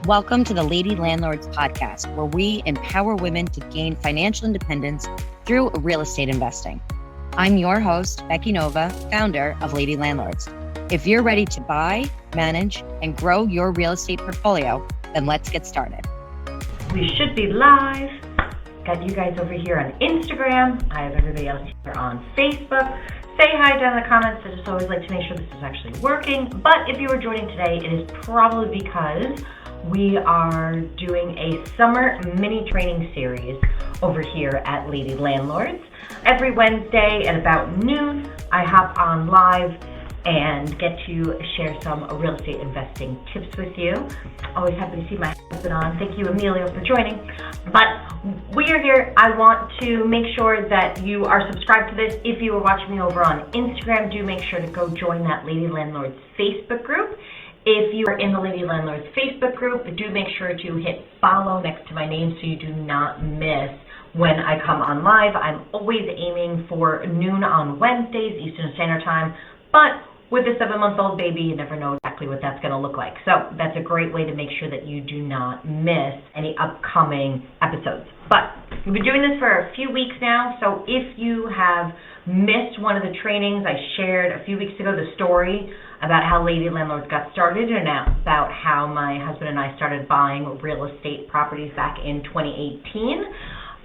Welcome to the Lady Landlords podcast, where we empower women to gain financial independence through real estate investing. I'm your host, Becky Nova, founder of Lady Landlords. If you're ready to buy, manage, and grow your real estate portfolio, then let's get started. We should be live. Got you guys over here on Instagram. I have everybody else here on Facebook. Say hi down in the comments. I just always like to make sure this is actually working. But if you are joining today, it is probably because we are doing a summer mini training series over here at Lady Landlords. Every Wednesday at about noon, I hop on live and get to share some real estate investing tips with you. Always happy to see my husband on. Thank you, Emilio, for joining. But we are here. I want to make sure that you are subscribed to this. If you are watching me over on Instagram, do make sure to go join that Lady Landlords Facebook group. If you are in the Lady Landlords Facebook group, do make sure to hit follow next to my name so you do not miss when I come on live. I'm always aiming for noon on Wednesdays, Eastern Standard Time, but with a 7-month-old baby, you never know exactly what that's going to look like. So that's a great way to make sure that you do not miss any upcoming episodes. But we've been doing this for a few weeks now, so if you have missed one of the trainings, I shared a few weeks ago the story about how Lady Landlords got started and about how my husband and I started buying real estate properties back in 2018.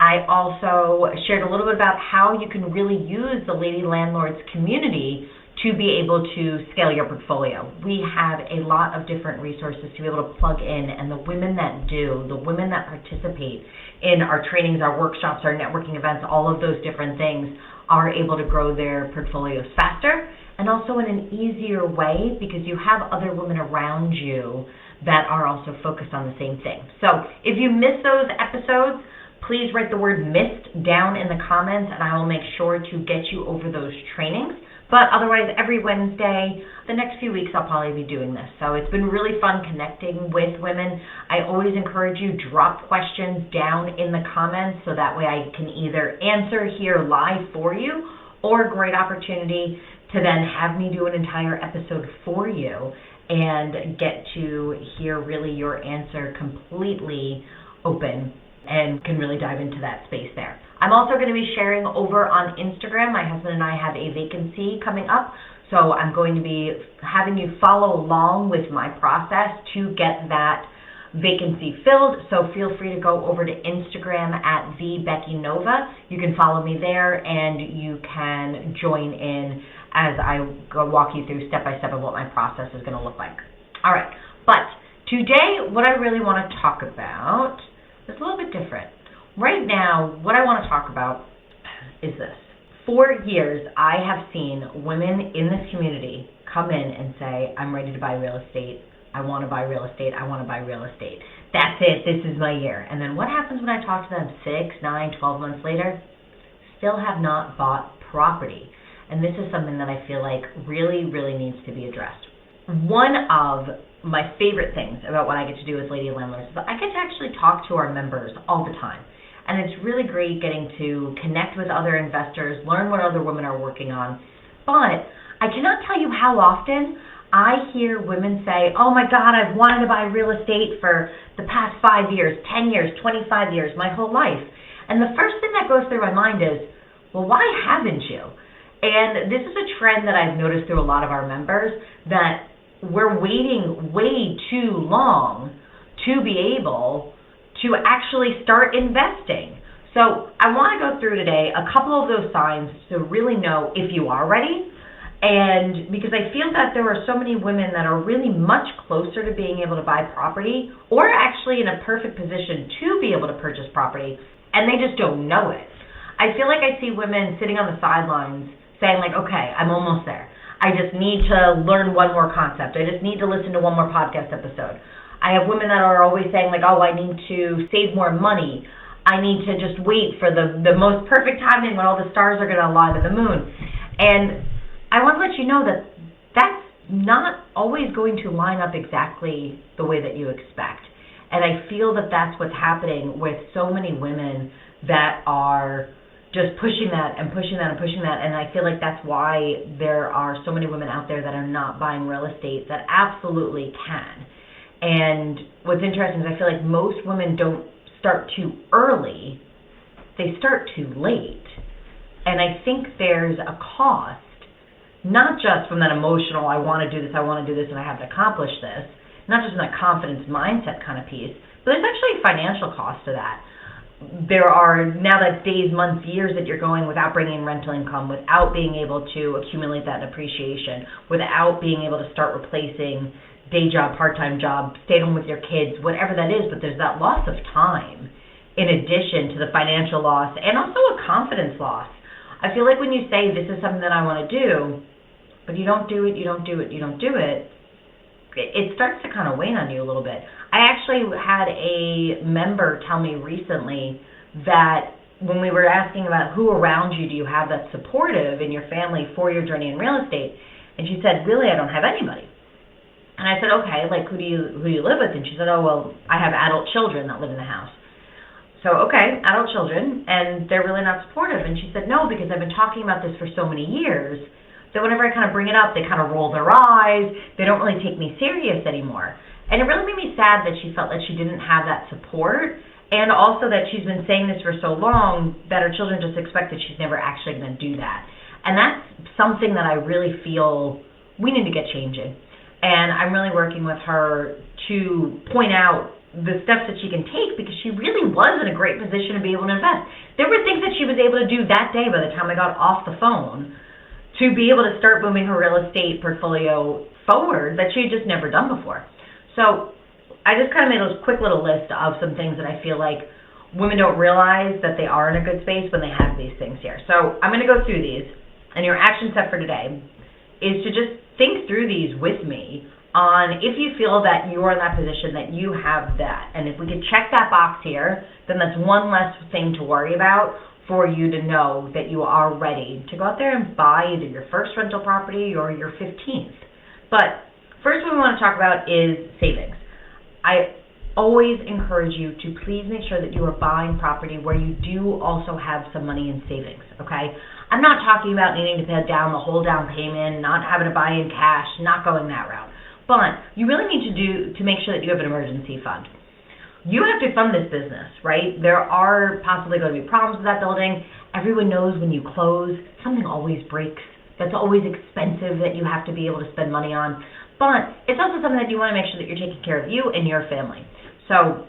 I also shared a little bit about how you can really use the Lady Landlords community to be able to scale your portfolio. We have a lot of different resources to be able to plug in, and the women that do, the women that participate in our trainings, our workshops, our networking events, all of those different things are able to grow their portfolios faster and also in an easier way because you have other women around you that are also focused on the same thing. So if you miss those episodes, please write the word missed down in the comments and I will make sure to get you over those trainings. But otherwise, every Wednesday, the next few weeks, I'll probably be doing this. So it's been really fun connecting with women. I always encourage you, drop questions down in the comments so that way I can either answer here live for you or a great opportunity to then have me do an entire episode for you and get to hear really your answer completely open and can really dive into that space there. I'm also going to be sharing over on Instagram. My husband and I have a vacancy coming up, so I'm going to be having you follow along with my process to get that vacancy filled. So feel free to go over to Instagram at Becky Nova. You can follow me there and you can join in as I go walk you through step by step of what my process is going to look like. All right, but today what I really want to talk about is a little bit different. Right now, what I want to talk about is this. For years, I have seen women in this community come in and say, I'm ready to buy real estate. I want to buy real estate. I want to buy real estate. That's it. This is my year. And then what happens when I talk to them 6, 9, 12 months later? Still have not bought property. And this is something that I feel like really, really needs to be addressed. One of my favorite things about what I get to do as Lady Landlords is that I get to actually talk to our members all the time. And it's really great getting to connect with other investors, learn what other women are working on. But I cannot tell you how often I hear women say, oh my God, I've wanted to buy real estate for the past 5 years, 10 years, 25 years, my whole life. And the first thing that goes through my mind is, well, why haven't you? And this is a trend that I've noticed through a lot of our members, that we're waiting way too long to be able to actually start investing. So I want to go through today a couple of those signs to really know if you are ready. And because I feel that there are so many women that are really much closer to being able to buy property or actually in a perfect position to be able to purchase property, and they just don't know it. I feel like I see women sitting on the sidelines saying like, okay, I'm almost there. I just need to learn one more concept. I just need to listen to one more podcast episode. I have women that are always saying like, oh, I need to save more money. I need to just wait for the most perfect timing when all the stars are going to align to the moon. And I want to let you know that that's not always going to line up exactly the way that you expect. And I feel that that's what's happening with so many women that are just pushing that and pushing that and pushing that. And I feel like that's why there are so many women out there that are not buying real estate that absolutely can. And what's interesting is I feel like most women don't start too early, they start too late. And I think there's a cost, not just from that emotional, I want to do this, and I have to accomplish this, not just from that confidence mindset kind of piece, but there's actually a financial cost to that. There are, now that days, months, years that you're going without bringing in rental income, without being able to accumulate that appreciation, without being able to start replacing day job, part-time job, stay home with your kids, whatever that is, but there's that loss of time in addition to the financial loss and also a confidence loss. I feel like when you say this is something that I want to do, but you don't do it, it starts to kind of wane on you a little bit. I actually had a member tell me recently that when we were asking about who around you do you have that's supportive in your family for your journey in real estate, and she said, really, I don't have anybody. And I said, okay, like who do you live with? And she said, oh, well, I have adult children that live in the house. So, okay, adult children, and they're really not supportive. And she said, no, because I've been talking about this for so many years that whenever I kind of bring it up, they kind of roll their eyes. They don't really take me serious anymore. And it really made me sad that she felt like she didn't have that support, and also that she's been saying this for so long that her children just expect that she's never actually going to do that. And that's something that I really feel we need to get changing. And I'm really working with her to point out the steps that she can take, because she really was in a great position to be able to invest. There were things that she was able to do that day by the time I got off the phone to be able to start moving her real estate portfolio forward that she had just never done before. So I just kind of made a quick little list of some things that I feel like women don't realize that they are in a good space when they have these things here. So I'm going to go through these, and your action step for today is to just think through these with me on if you feel that you are in that position, that you have that. And if we could check that box here, then that's one less thing to worry about for you to know that you are ready to go out there and buy either your first rental property or your 15th. But first what we want to talk about is savings. I always encourage you to please make sure that you are buying property where you do also have some money in savings, okay? I'm not talking about needing to pay down the whole down payment, not having to buy in cash, not going that route. But you really need to make sure that you have an emergency fund. You have to fund this business, right? There are possibly going to be problems with that building. Everyone knows when you close, something always breaks. That's always expensive that you have to be able to spend money on. But it's also something that you want to make sure that you're taking care of you and your family. So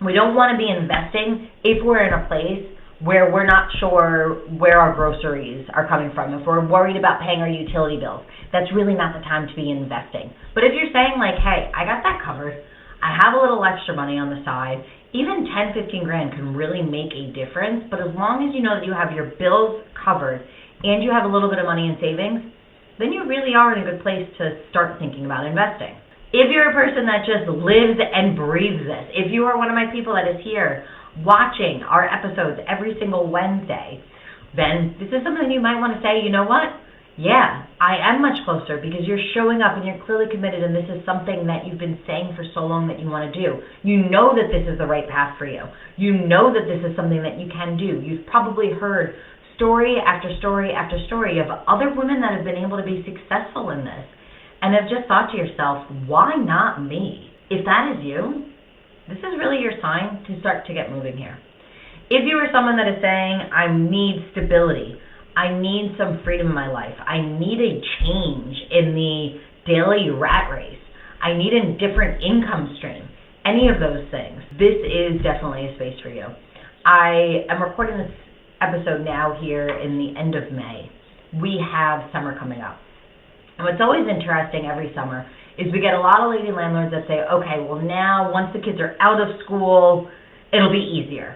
we don't want to be investing if we're in a place where we're not sure where our groceries are coming from, if we're worried about paying our utility bills. That's really not the time to be investing. But if you're saying like, hey, I got that covered, I have a little extra money on the side, even 10, 15 grand can really make a difference. But as long as you know that you have your bills covered and you have a little bit of money in savings, then you really are in a good place to start thinking about investing. If you're a person that just lives and breathes this, if you are one of my people that is here watching our episodes every single Wednesday, then this is something you might want to say, you know what? Yeah, I am much closer, because you're showing up and you're clearly committed, and this is something that you've been saying for so long that you want to do. You know that this is the right path for you. You know that this is something that you can do. You've probably heard story after story after story of other women that have been able to be successful in this and have just thought to yourself, why not me? If that is you, this is really your sign to start to get moving here. If you are someone that is saying, I need stability, I need some freedom in my life, I need a change in the daily rat race, I need a different income stream, any of those things, this is definitely a space for you. I am recording this episode now here in the end of May. We have summer coming up. And what's always interesting every summer is we get a lot of lady landlords that say, okay, well now once the kids are out of school, it'll be easier.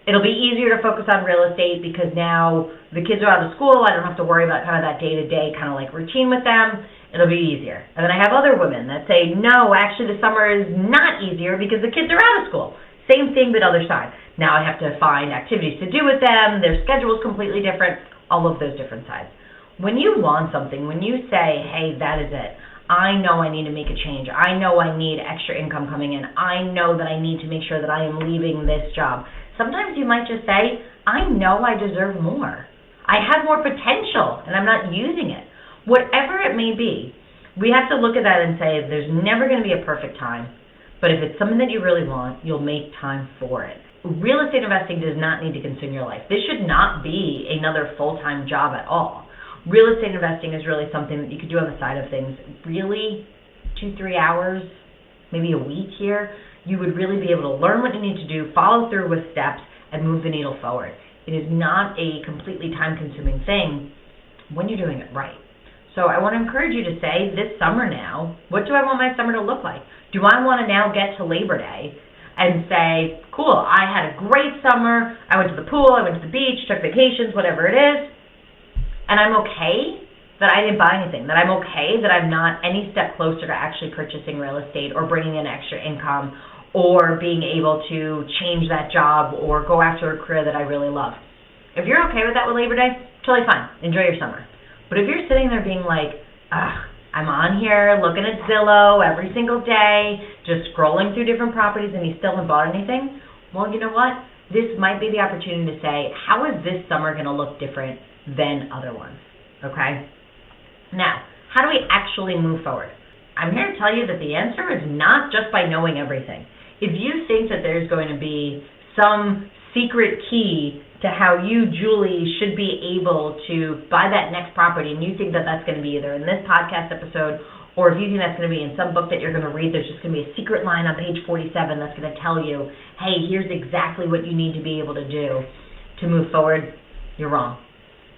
It'll be easier to focus on real estate because now the kids are out of school. I don't have to worry about kind of that day-to-day kind of like routine with them. It'll be easier. And then I have other women that say, no, actually the summer is not easier because the kids are out of school. Same thing, but other side. Now I have to find activities to do with them. Their schedule is completely different. All of those different sides. When you want something, when you say, hey, that is it, I know I need to make a change. I know I need extra income coming in. I know that I need to make sure that I am leaving this job. Sometimes you might just say, I know I deserve more. I have more potential and I'm not using it. Whatever it may be, we have to look at that and say there's never going to be a perfect time. But if it's something that you really want, you'll make time for it. Real estate investing does not need to consume your life. This should not be another full-time job at all. Real estate investing is really something that you could do on the side of things. Really, 2-3 hours, maybe a week here, you would really be able to learn what you need to do, follow through with steps, and move the needle forward. It is not a completely time-consuming thing when you're doing it right. So I want to encourage you to say this summer now, what do I want my summer to look like? Do I want to now get to Labor Day and say, cool, I had a great summer, I went to the pool, I went to the beach, took vacations, whatever it is, and I'm okay that I didn't buy anything, that I'm okay that I'm not any step closer to actually purchasing real estate or bringing in extra income or being able to change that job or go after a career that I really love. If you're okay with that with Labor Day, totally fine. Enjoy your summer. But if you're sitting there being like, I'm on here looking at Zillow every single day, just scrolling through different properties and you still haven't bought anything, well, you know what? This might be the opportunity to say, how is this summer going to look different than other ones, okay? Now, how do we actually move forward? I'm here to tell you that the answer is not just by knowing everything. If you think that there's going to be some secret key to how you, Julie, should be able to buy that next property, and you think that that's going to be either in this podcast episode or if you think that's going to be in some book that you're going to read, there's just going to be a secret line on page 47 that's going to tell you, hey, here's exactly what you need to be able to do to move forward, you're wrong,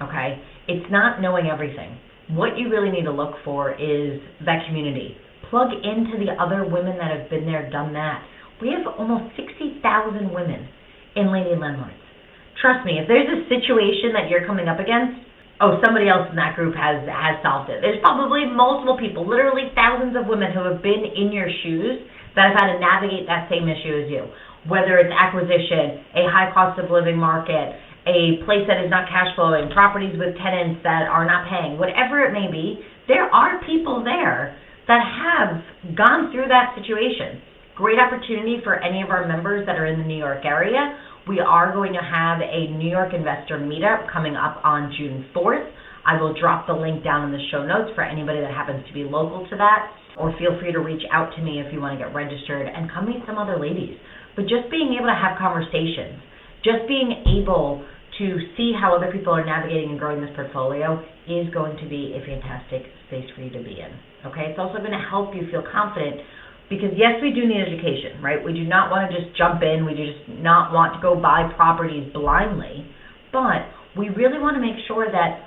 okay? It's not knowing everything. What you really need to look for is that community. Plug into the other women that have been there, done that. We have almost 60,000 women in Lady Landlords. Trust me, if there's a situation that you're coming up against, somebody else in that group has solved it. There's probably multiple people, literally thousands of women who have been in your shoes that have had to navigate that same issue as you. Whether it's acquisition, a high cost of living market, a place that is not cash flowing, properties with tenants that are not paying, whatever it may be, there are people there that have gone through that situation. Great opportunity for any of our members that are in the New York area. We are going to have a New York investor meetup coming up on June 4th. I will drop the link down in the show notes for anybody that happens to be local to that, or feel free to reach out to me if you want to get registered and come meet some other ladies. But just being able to have conversations, just being able to see how other people are navigating and growing this portfolio is going to be a fantastic space for you to be in. Okay, it's also going to help you feel confident. Because yes, we do need education, right? We do not want to just jump in. We do just not want to go buy properties blindly. But we really want to make sure that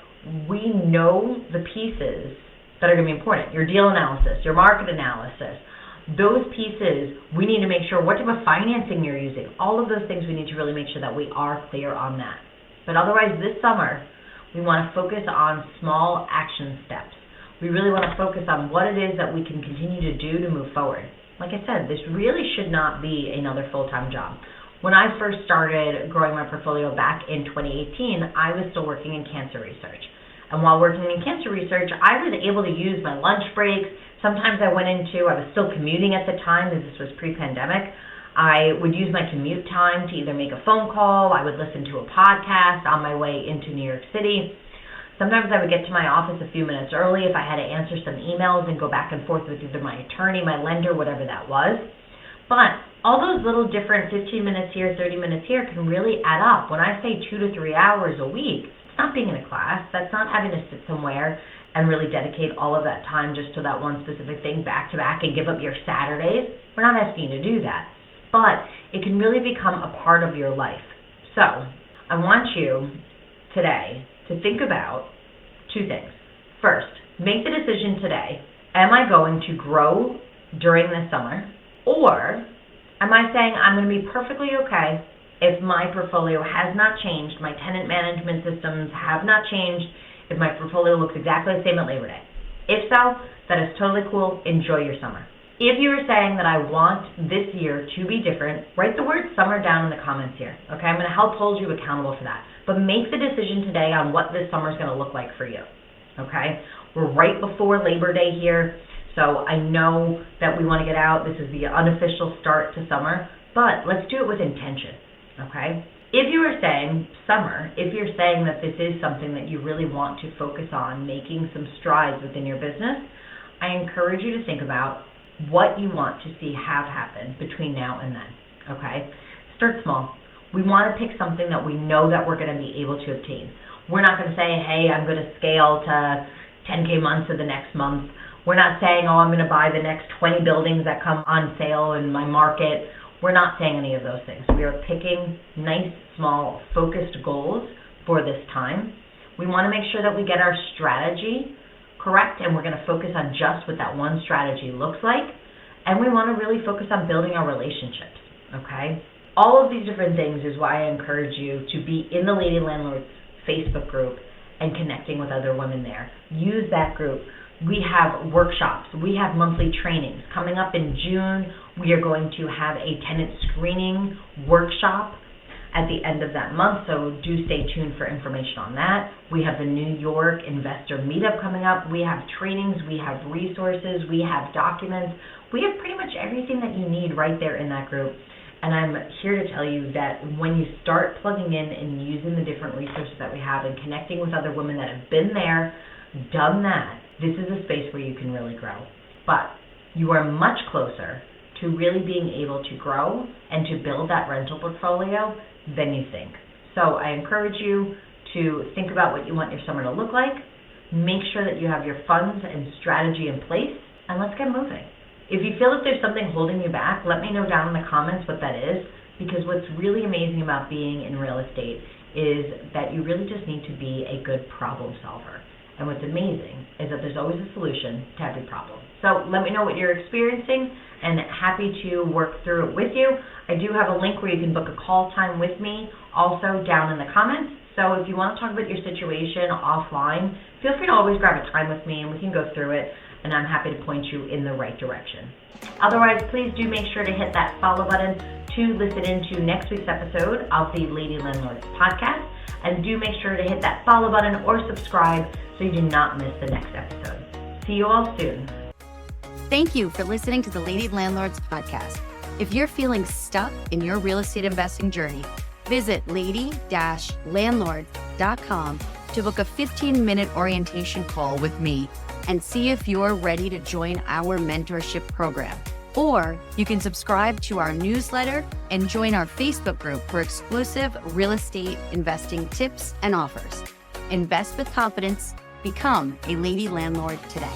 we know the pieces that are going to be important. Your deal analysis, your market analysis, those pieces, we need to make sure what type of financing you're using. All of those things we need to really make sure that we are clear on that. But otherwise, this summer, we want to focus on small action steps. We really want to focus on what it is that we can continue to do to move forward. Like I said, this really should not be another full-time job. When I first started growing my portfolio back in 2018, I was still working in cancer research. And while working in cancer research, I was able to use my lunch breaks. Sometimes I was still commuting at the time, because this was pre-pandemic. I would use my commute time to either make a phone call, I would listen to a podcast on my way into New York City. Sometimes I would get to my office a few minutes early if I had to answer some emails and go back and forth with either my attorney, my lender, whatever that was. But all those little different 15 minutes here, 30 minutes here can really add up. When I say 2 to 3 hours a week, it's not being in a class. That's not having to sit somewhere and really dedicate all of that time just to that one specific thing back to back and give up your Saturdays. We're not asking you to do that. But it can really become a part of your life. So I want you today to think about 2 things. First, make the decision today. Am I going to grow during this summer? Or am I saying I'm going to be perfectly okay if my portfolio has not changed, my tenant management systems have not changed, if my portfolio looks exactly the same at Labor Day? If so, that is totally cool. Enjoy your summer. If you are saying that I want this year to be different, write the word summer down in the comments here. Okay, I'm going to help hold you accountable for that. But make the decision today on what this summer is going to look like for you. Okay, we're right before Labor Day here, so I know that we want to get out. This is the unofficial start to summer, but let's do it with intention. Okay, if you are saying summer, if you're saying that this is something that you really want to focus on, making some strides within your business, I encourage you to think about what you want to see have happen between now and then, okay? Start small. We want to pick something that we know that we're going to be able to obtain. We're not going to say, hey, I'm going to scale to 10K months of the next month. We're not saying, oh, I'm going to buy the next 20 buildings that come on sale in my market. We're not saying any of those things. We are picking nice, small, focused goals for this time. We want to make sure that we get our strategy correct, and we're going to focus on just what that one strategy looks like. And we want to really focus on building our relationships, okay? All of these different things is why I encourage you to be in the Lady Landlords Facebook group and connecting with other women there. Use that group. We have workshops. We have monthly trainings. Coming up in June, we are going to have a tenant screening workshop at the end of that month, so do stay tuned for information on that. We have the New York investor meetup coming up. We have trainings, we have resources, we have documents. We have pretty much everything that you need right there in that group. And I'm here to tell you that when you start plugging in and using the different resources that we have and connecting with other women that have been there, done that, this is a space where you can really grow. But you are much closer to really being able to grow and to build that rental portfolio than you think. So I encourage you to think about what you want your summer to look like. Make sure that you have your funds and strategy in place, and let's get moving. If you feel that there's something holding you back, let me know down in the comments what that is, because what's really amazing about being in real estate is that you really just need to be a good problem solver. And what's amazing is that there's always a solution to every problem. So let me know what you're experiencing, and happy to work through it with you. I do have a link where you can book a call time with me, also down in the comments. So if you want to talk about your situation offline, feel free to always grab a time with me and we can go through it, and I'm happy to point you in the right direction. Otherwise, please do make sure to hit that follow button to listen into next week's episode of the Lady Landlords podcast, and do make sure to hit that follow button or subscribe so you do not miss the next episode. See you all soon. Thank you for listening to the Lady Landlords podcast. If you're feeling stuck in your real estate investing journey, visit lady-landlords.com to book a 15-minute orientation call with me and see if you're ready to join our mentorship program. Or you can subscribe to our newsletter and join our Facebook group for exclusive real estate investing tips and offers. Invest with confidence. Become a Lady Landlord today.